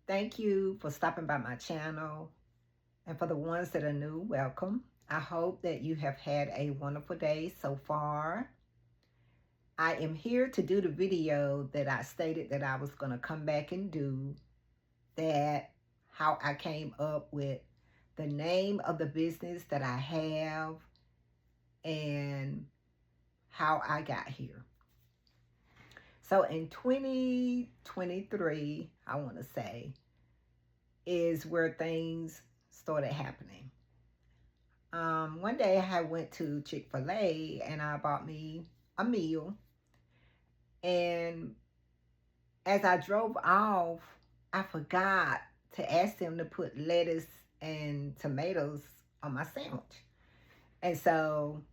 Thank you for stopping by my channel. And for the ones that are new, welcome. I hope that you have had a wonderful day so far. I am here to do the video that I stated that I was going to come back and do, that how I came up with the name of the business that I have and how I got here. So in 2023, I want to say, is where things started happening. One day I went to Chick-fil-A and I bought me a meal. And as I drove off, I forgot to ask them to put lettuce and tomatoes on my sandwich. And so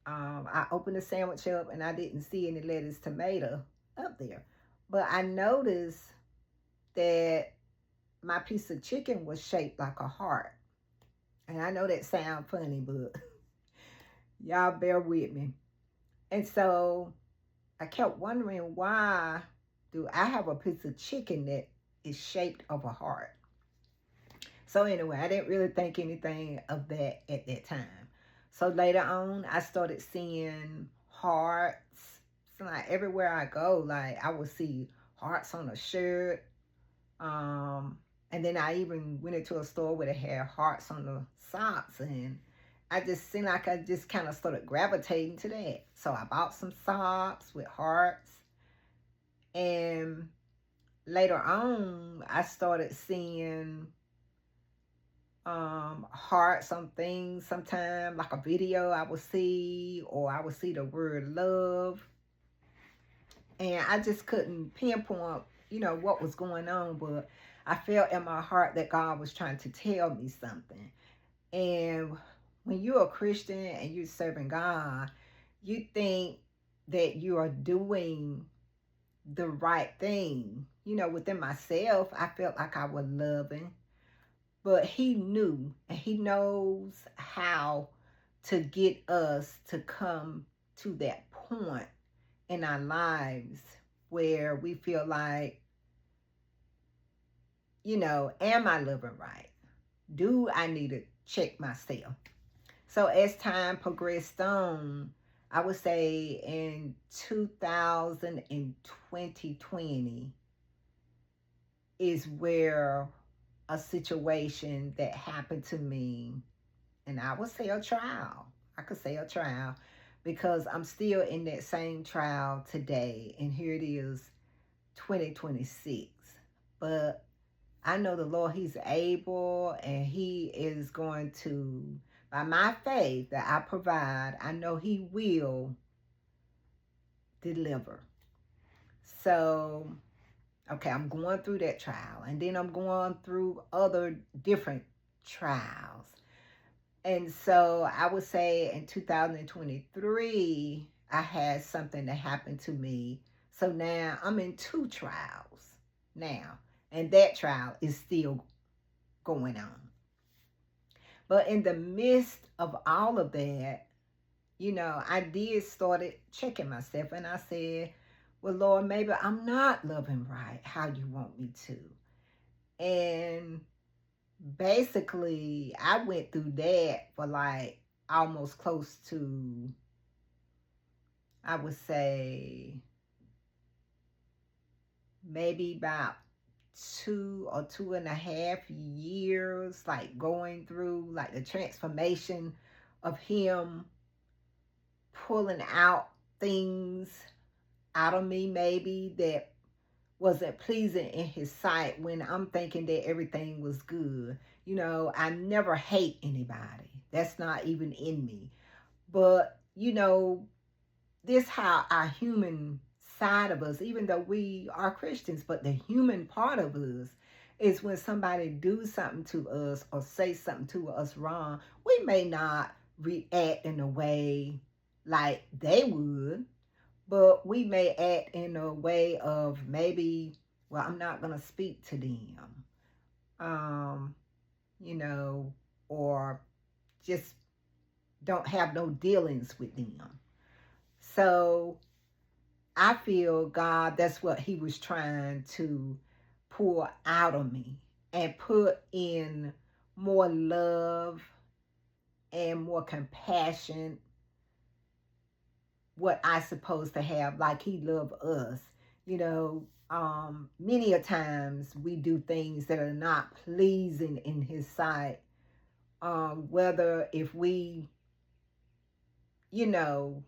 I opened the sandwich up and I didn't see any lettuce, tomato up there. But I noticed that my piece of chicken was shaped like a heart. And I know that sounds funny, but y'all bear with me. And so I kept wondering, why do I have a piece of chicken that is shaped of a heart? So anyway, I didn't really think anything of that at that time. So later on, I started seeing hearts. So like everywhere I go, like I would see hearts on a shirt. And then I even went into a store where they had hearts on the socks, and I just seemed like I just kind of started gravitating to that. So I bought some socks with hearts, and later on I started seeing hearts on things sometime, like a video I would see, or I would see the word love, and I just couldn't pinpoint, what was going on, but I felt in my heart that God was trying to tell me something. And when you're a Christian and you're serving God, you think that you are doing the right thing. Within myself, I felt like I was loving, but He knew, and He knows how to get us to come to that point in our lives where we feel like, am I living right? Do I need to check myself? So as time progressed on, I would say in 2020 is where a situation that happened to me, and I would say a trial. I could say a trial because I'm still in that same trial today. And here it is, 2026. But I know the Lord, He's able, and He is going to, by my faith that I provide, I know He will deliver. So, okay, I'm going through that trial, and then I'm going through other different trials. And so I would say in 2023, I had something that happened to me. So now I'm in two trials now, and that trial is still going on. But in the midst of all of that, I did started checking myself, and I said, well, Lord, maybe I'm not loving right how you want me to. And basically, I went through that for like almost close to, I would say, maybe about 2 or 2.5 years, like going through like the transformation of Him pulling out things out of me maybe that wasn't pleasing in His sight, when I'm thinking that everything was good. I never hate anybody. That's not even in me. But, this how our human side of us, even though we are Christians, but the human part of us is when somebody do something to us or say something to us wrong, we may not react in a way like they would, but we may act in a way of maybe, well, I'm not going to speak to them, or just don't have no dealings with them. So I feel God, that's what He was trying to pour out of me and put in more love and more compassion, what I supposed to have, like he loved us. You know, many a times we do things that are not pleasing in his sight. Whether if we, you know,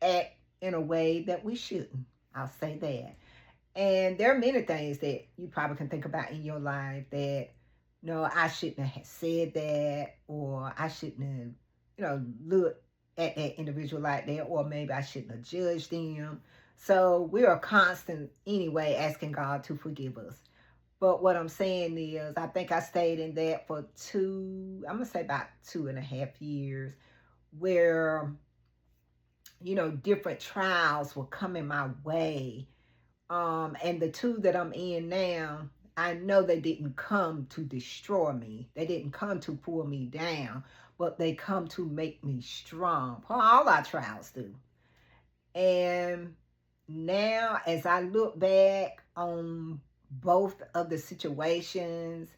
act in a way that we shouldn't. I'll say that. And there are many things that you probably can think about in your life that, no, I shouldn't have said that, or I shouldn't have, looked at that individual like that, or maybe I shouldn't have judged them. So we are constant anyway asking God to forgive us. But what I'm saying is, I think I stayed in that for I'm going to say about 2.5 years, where, different trials were coming my way. And the two that I'm in now, I know they didn't come to destroy me. They didn't come to pull me down, but they come to make me strong. Well, all our trials do. And now, as I look back on both of the situations,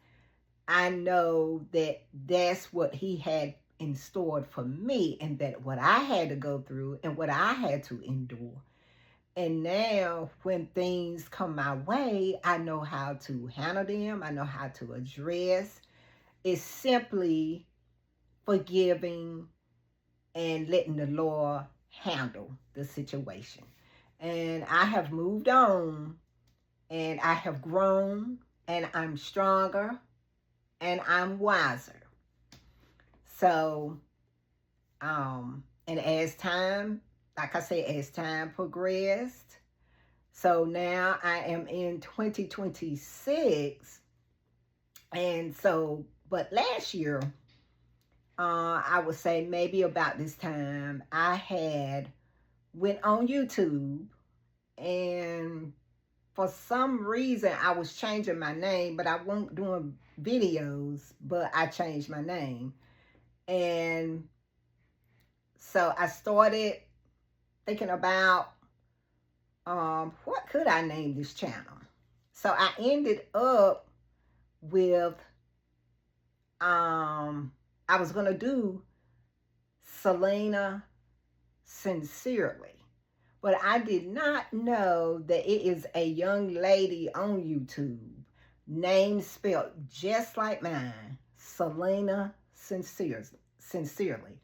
I know that that's what he had in store for me, and that what I had to go through and what I had to endure. And now, when things come my way, I know how to handle them. I know how to address. It's simply forgiving and letting the Lord handle the situation. And I have moved on, and I have grown, and I'm stronger, and I'm wiser. So, and as time, like I said, as time progressed, so now I am in 2026. And so, but last year, I would say maybe about this time, I had went on YouTube, and for some reason I was changing my name, but I wasn't doing videos, but I changed my name. And so I started thinking about what could I name this channel. So I ended up with I was gonna do Selena Sincerely, but I did not know that it is a young lady on YouTube, name spelled just like mine, Selena Sincerely.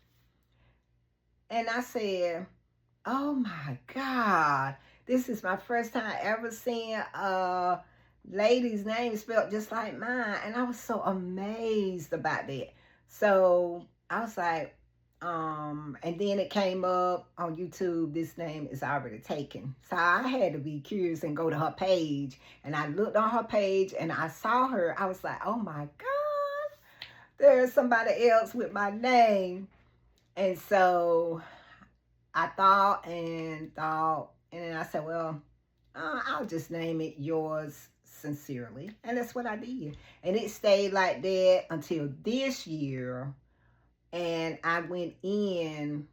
And I said, oh my God, this is my first time ever seeing a lady's name spelled just like mine. And I was so amazed about that. So I was like, and then it came up on YouTube, this name is already taken. So I had to be curious and go to her page. And I looked on her page and I saw her. I was like, oh my God, there's somebody else with my name. And so I thought, and then I said, well, I'll just name it Yours Sincerely. And that's what I did. And it stayed like that until this year. And I went in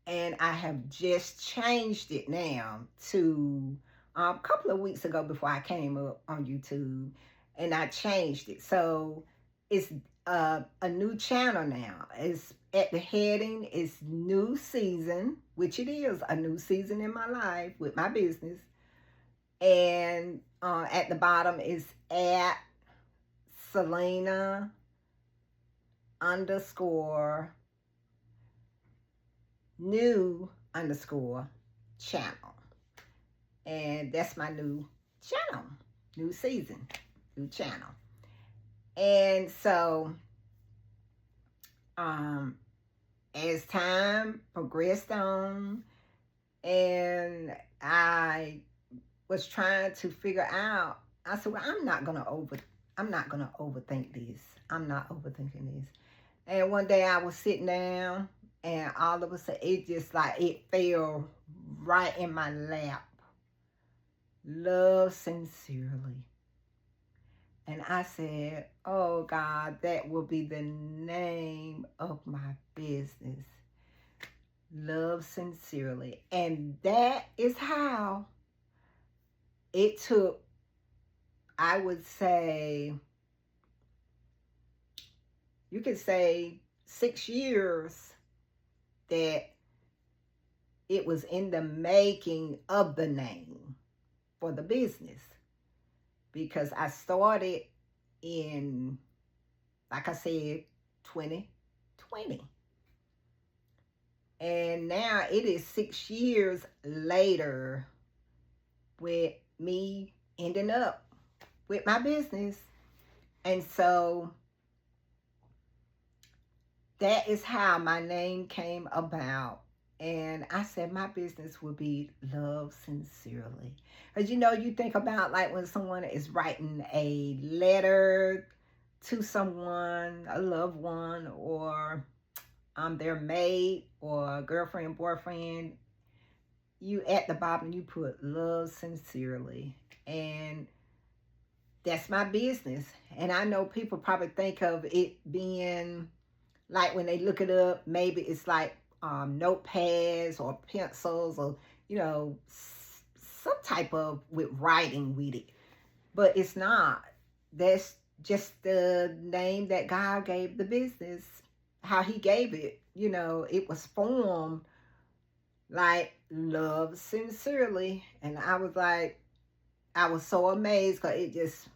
and I have just changed it now to a couple of weeks ago before I came up on YouTube. And I changed it. So it's a new channel now. It's at the heading is new season, which it is a new season in my life with my business. And at the bottom is at Selena _ new _ channel. And that's my new channel, new season, new channel. And so, as time progressed on, and I was trying to figure out, I said, well, I'm not gonna overthink this. I'm not overthinking this. And one day I was sitting down, and all of a sudden it just like it fell right in my lap. Love Sincerely. And I said, oh God, that will be the name of my business. Love Sincerely. And that is how it took I would say, you could say 6 years that it was in the making of the name for the business, because I started in, like I said, 2020. And now it is 6 years later with me ending up with my business. And so that is how my name came about. And I said my business would be Love Sincerely. As you know, you think about like when someone is writing a letter to someone, a loved one, or their mate or girlfriend, boyfriend, you at the bottom, you put Love Sincerely. And that's my business. And I know people probably think of it being like, when they look it up, maybe it's like notepads or pencils, or, some type of with writing with it. But it's not. That's just the name that God gave the business, how he gave it. It was formed like Love Sincerely. And I was so amazed, because it just,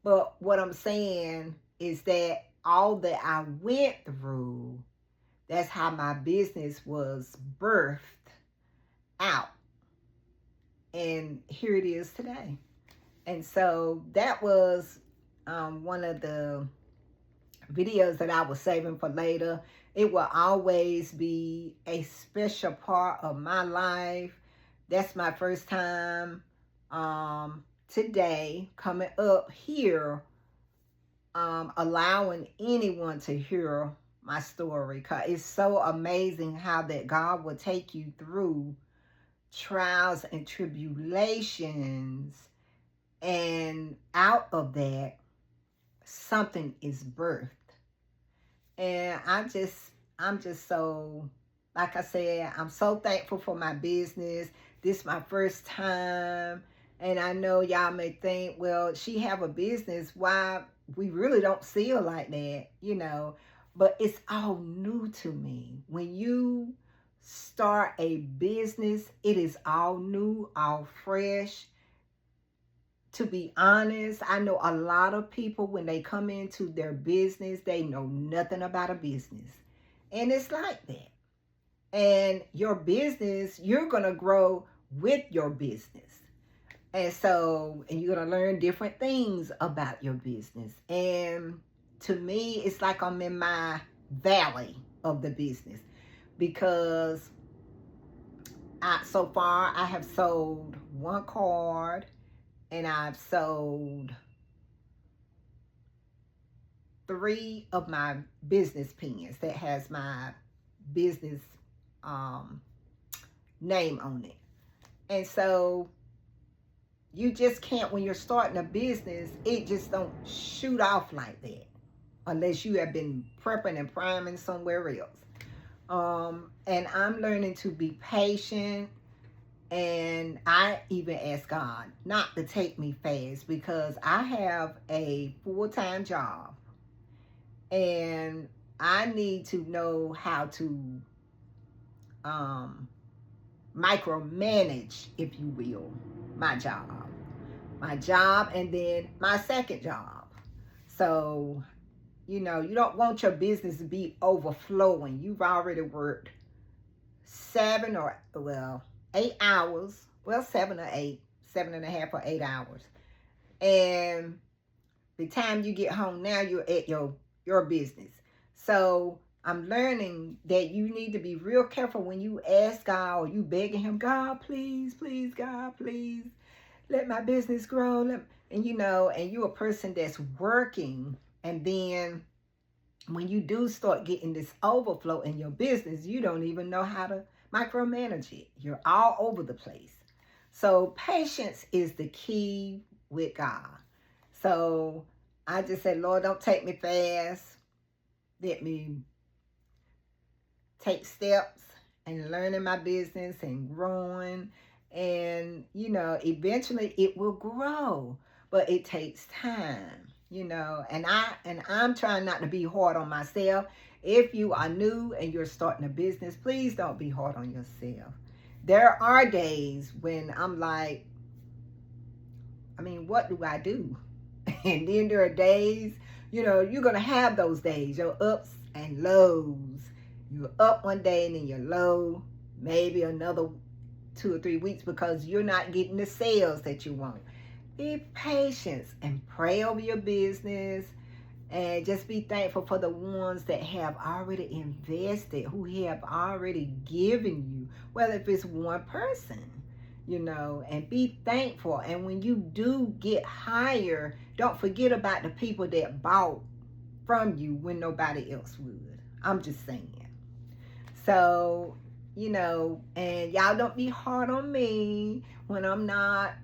but what I'm saying is that all that I went through, that's how my business was birthed out. And here it is today. And so that was one of the videos that I was saving for later. It will always be a special part of my life. That's my first time today coming up here, allowing anyone to hear my story, because it's so amazing how that God will take you through trials and tribulations, and out of that something is birthed. And I'm just so, like I said, I'm so thankful for my business. This is my first time. And I know y'all may think, well, she have a business, why we really don't see her like that, but it's all new to me. When you start a business, it is all new, all fresh. To be honest, I know a lot of people, when they come into their business, they know nothing about a business. And it's like that. And your business, you're going to grow with your business. And you're going to learn different things about your business. And to me, it's like I'm in my valley of the business, because so far I have sold one card, and I've sold 3 of my business pens that has my business name on it. And so you just can't, when you're starting a business, it just don't shoot off like that unless you have been prepping and priming somewhere else. And I'm learning to be patient. And I even ask God not to take me fast, because I have a full-time job. And I need to know how to micromanage, if you will, my job. And then my second job. So, you don't want your business to be overflowing. You've already worked 8 hours. Well, 7 or 8, 7.5 or 8 hours. And the time you get home, now you're at your business. So I'm learning that you need to be real careful when you ask God, or you begging him, God, please, God, please, let my business grow. And you're a person that's working. And then when you do start getting this overflow in your business, you don't even know how to micromanage it. You're all over the place. So patience is the key with God. So I just said, Lord, don't take me fast. Let me take steps and learning my business and growing. And, eventually it will grow. but it takes time, and I'm trying not to be hard on myself. If you are new and you're starting a business, please don't be hard on yourself. There are days when I'm like, what do I do? And then there are days, you're going to have those days, your ups and lows. You're up one day and then you're low, maybe another 2 or 3 weeks because you're not getting the sales that you want. Be patient and pray over your business, and just be thankful for the ones that have already invested, who have already given you, whether if it's one person, and be thankful. And when you do get higher, don't forget about the people that bought from you when nobody else would. I'm just saying. So, and y'all don't be hard on me when I'm not,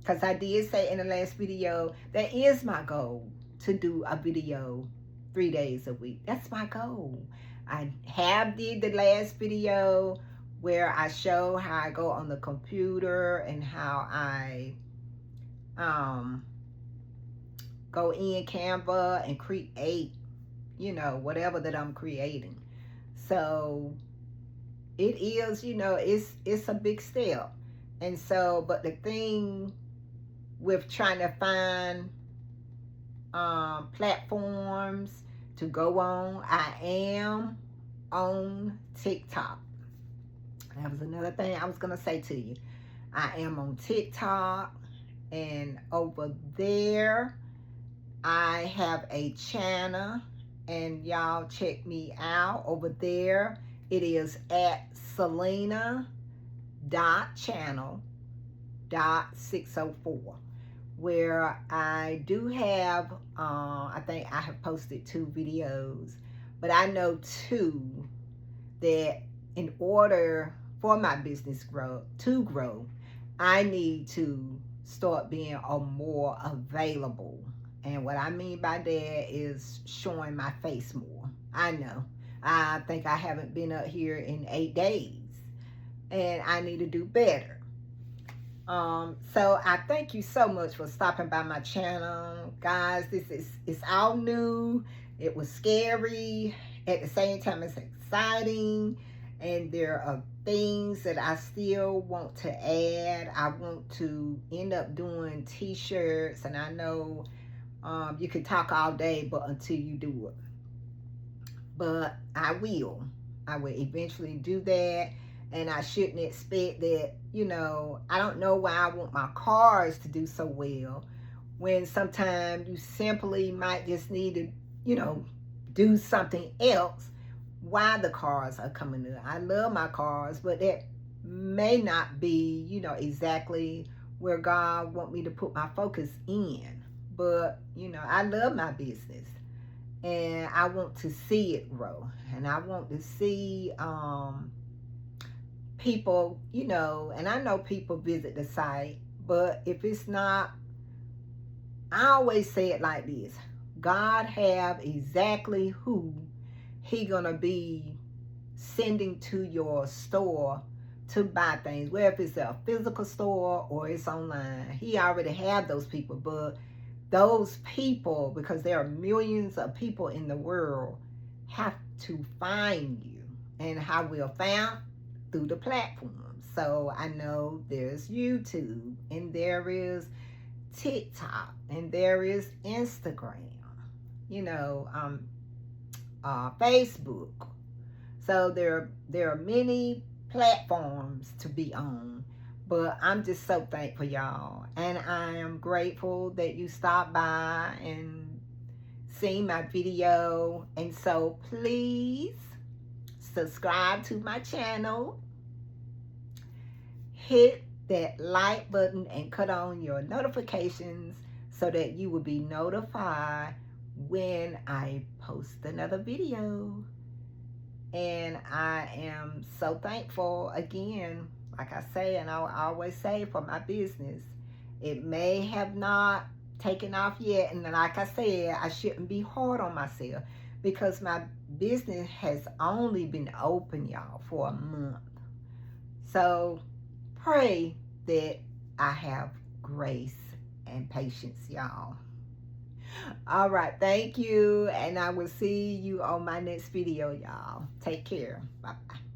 because I did say in the last video, that is my goal, to do a video 3 days a week. That's my goal. I have did the last video where I show how I go on the computer and how I go in Canva and create, whatever that I'm creating. So it is, it's a big step. And so, but the thing with trying to find platforms to go on, I am on TikTok. That was another thing I was going to say to you. I am on TikTok, and over there I have a channel, and y'all check me out over there. It is at Selena.channel.604, where I do have, I think I have posted 2 videos, but I know too that in order for my business to grow, I need to start being more available. And what I mean by that is showing my face more. I know. I think I haven't been up here in 8 days, and I need to do better. So I thank you so much for stopping by my channel. Guys, it's all new. It was scary. At the same time, it's exciting. And there are things that I still want to add. I want to end up doing t-shirts, and I know you can talk all day, but until you do it. But I will eventually do that. And I shouldn't expect that, I don't know why I want my cars to do so well, when sometimes you simply might just need to, do something else while the cars are coming in. I love my cars, but that may not be, exactly where God want me to put my focus in. But, I love my business, and I want to see it grow, and I want to see people, and I know people visit the site, but if it's not, I always say it like this: God have exactly who He gonna be sending to your store to buy things, whether if it's a physical store or it's online. He already have those people, but those people, because there are millions of people in the world, have to find you. And how we're found? Through the platform. So I know there's YouTube, and there is TikTok, and there is Instagram, Facebook. So there are many platforms to be on. But I'm just so thankful, y'all. And I am grateful that you stopped by and seen my video. And so please subscribe to my channel. Hit that like button and cut on your notifications so that you will be notified when I post another video. And I am so thankful again, like I say, and I always say, for my business. It may have not taken off yet, and like I said, I shouldn't be hard on myself, because my business has only been open, y'all, for a month. So pray that I have grace and patience, y'all. All right, thank you, and I will see you on my next video, y'all. Take care. Bye-bye.